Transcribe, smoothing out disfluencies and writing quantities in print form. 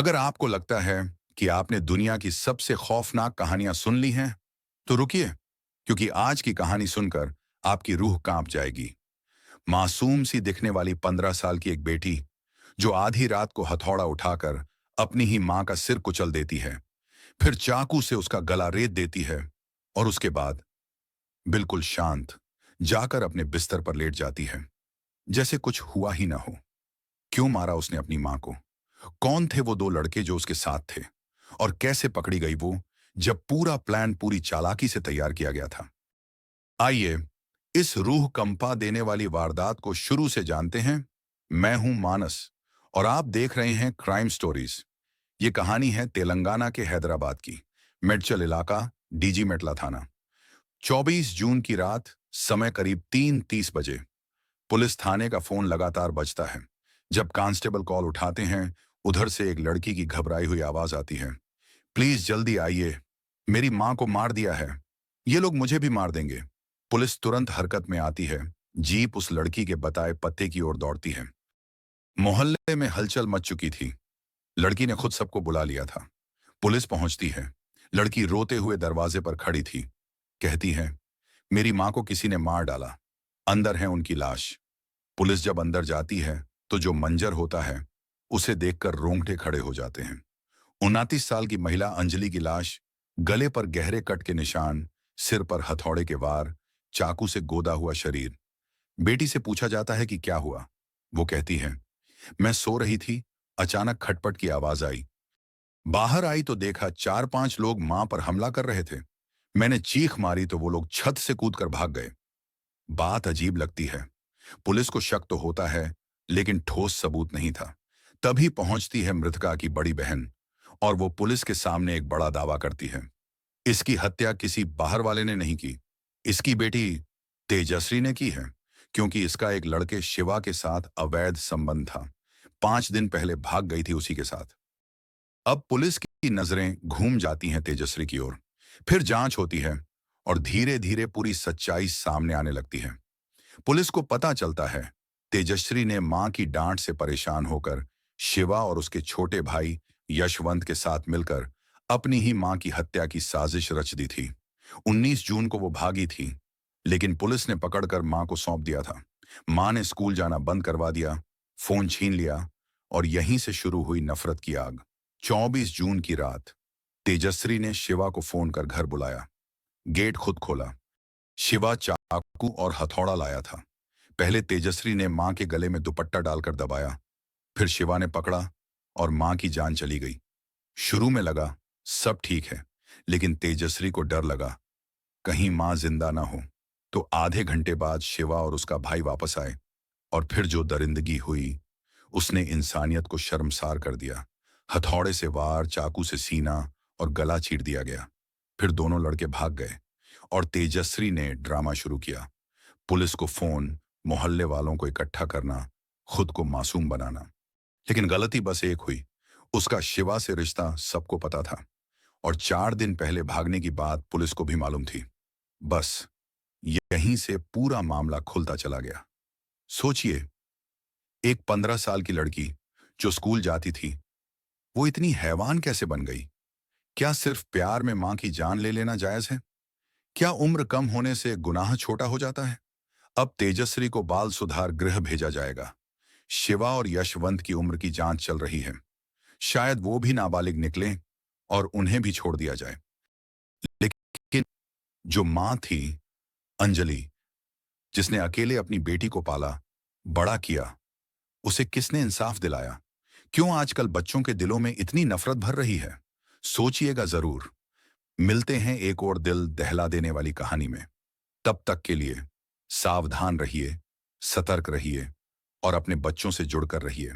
अगर आपको लगता है कि आपने दुनिया की सबसे खौफनाक कहानियां सुन ली हैं, तो रुकिए, क्योंकि आज की कहानी सुनकर आपकी रूह कांप जाएगी। मासूम सी दिखने वाली 15 साल की एक बेटी जो आधी रात को हथौड़ा उठाकर अपनी ही मां का सिर कुचल देती है, फिर चाकू से उसका गला रेत देती है और उसके बाद बिल्कुल शांत जाकर अपने बिस्तर पर लेट जाती है, जैसे कुछ हुआ ही ना हो। क्यों मारा उसने अपनी मां को? कौन थे वो दो लड़के जो उसके साथ थे? और कैसे पकड़ी गई वो, जब पूरा प्लान पूरी चालाकी से तैयार किया गया था? आइए इस रूह कंपा देने वाली वारदात को शुरू से जानते हैं। मैं हूं मानस और आप देख रहे हैं क्राइम स्टोरीज। ये कहानी है तेलंगाना के हैदराबाद की, मेडचल इलाका, डीजी मेटला थाना। 24 जून की रात, समय करीब 3:30 बजे। पुलिस थाने का फोन लगातार बजता है। जब कांस्टेबल कॉल उठाते हैं, उधर से एक लड़की की घबराई हुई आवाज आती है। प्लीज जल्दी आइए, मेरी मां को मार दिया है, ये लोग मुझे भी मार देंगे। पुलिस तुरंत हरकत में आती है। जीप उस लड़की के बताए पते की ओर दौड़ती है। मोहल्ले में हलचल मच चुकी थी। लड़की ने खुद सबको बुला लिया था। पुलिस पहुंचती है। लड़की रोते हुए दरवाजे पर खड़ी थी। कहती है, मेरी मां को किसी ने मार डाला, अंदर है उनकी लाश। पुलिस जब अंदर जाती है तो जो मंजर होता है, उसे देखकर रोंगटे खड़े हो जाते हैं। 29 साल की महिला अंजलि की लाश, गले पर गहरे कट के निशान, सिर पर हथौड़े के वार, चाकू से गोदा हुआ शरीर। बेटी से पूछा जाता है कि क्या हुआ। वो कहती है, मैं सो रही थी, अचानक खटपट की आवाज आई। बाहर आई तो देखा 4-5 लोग मां पर हमला कर रहे थे। मैंने चीख मारी तो वो लोग छत से कूदकर भाग गए। बात अजीब लगती है। पुलिस को शक तो होता है, लेकिन ठोस सबूत नहीं था। तभी पहुंचती है मृतका की बड़ी बहन और वो पुलिस के सामने एक बड़ा दावा करती है। इसकी हत्या किसी बाहर वाले ने नहीं की, इसकी बेटी तेजश्री ने की है, क्योंकि इसका एक लड़के शिवा के साथ अवैध संबंध था। 5 दिन पहले भाग गई थी उसी के साथ। अब पुलिस की नजरें घूम जाती हैं तेजश्री की ओर। फिर जांच होती है और धीरे धीरे पूरी सच्चाई सामने आने लगती है। पुलिस को पता चलता है, तेजश्री ने मां की डांट से परेशान होकर शिवा और उसके छोटे भाई यशवंत के साथ मिलकर अपनी ही मां की हत्या की साजिश रच दी थी। 19 जून को वो भागी थी, लेकिन पुलिस ने पकड़कर मां को सौंप दिया था। मां ने स्कूल जाना बंद करवा दिया, फोन छीन लिया और यहीं से शुरू हुई नफरत की आग। 24 जून की रात, तेजश्री ने शिवा को फोन कर घर बुलाया। गेट खुद खोला। शिवा चाकू और हथौड़ा लाया था। पहले तेजश्री ने मां के गले में दुपट्टा डालकर दबाया, फिर शिवा ने पकड़ा और मां की जान चली गई। शुरू में लगा सब ठीक है, लेकिन तेजश्री को डर लगा कहीं मां जिंदा ना हो। तो आधे घंटे बाद शिवा और उसका भाई वापस आए और फिर जो दरिंदगी हुई, उसने इंसानियत को शर्मसार कर दिया। हथौड़े से वार, चाकू से सीना और गला चीर दिया गया। फिर दोनों लड़के भाग गए और तेजश्री ने ड्रामा शुरू किया। पुलिस को फोन, मोहल्ले वालों को इकट्ठा करना, खुद को मासूम बनाना। लेकिन गलती बस एक हुई, उसका शिवा से रिश्ता सबको पता था और 4 दिन पहले भागने की बात पुलिस को भी मालूम थी। बस यहीं से पूरा मामला खुलता चला गया। सोचिए, एक 15 साल की लड़की जो स्कूल जाती थी, वो इतनी हैवान कैसे बन गई? क्या सिर्फ प्यार में मां की जान ले लेना जायज है? क्या उम्र कम होने से गुनाह छोटा हो जाता है? अब तेजश्री को बाल सुधार गृह भेजा जाएगा। शिवा और यशवंत की उम्र की जांच चल रही है। शायद वो भी नाबालिग निकले और उन्हें भी छोड़ दिया जाए। लेकिन जो मां थी, अंजलि, जिसने अकेले अपनी बेटी को पाला, बड़ा किया, उसे किसने इंसाफ दिलाया? क्यों आजकल बच्चों के दिलों में इतनी नफरत भर रही है? सोचिएगा जरूर। मिलते हैं एक और दिल दहला देने वाली कहानी में। तब तक के लिए सावधान रहिए, सतर्क रहिए और अपने बच्चों से जुड़कर रहिए।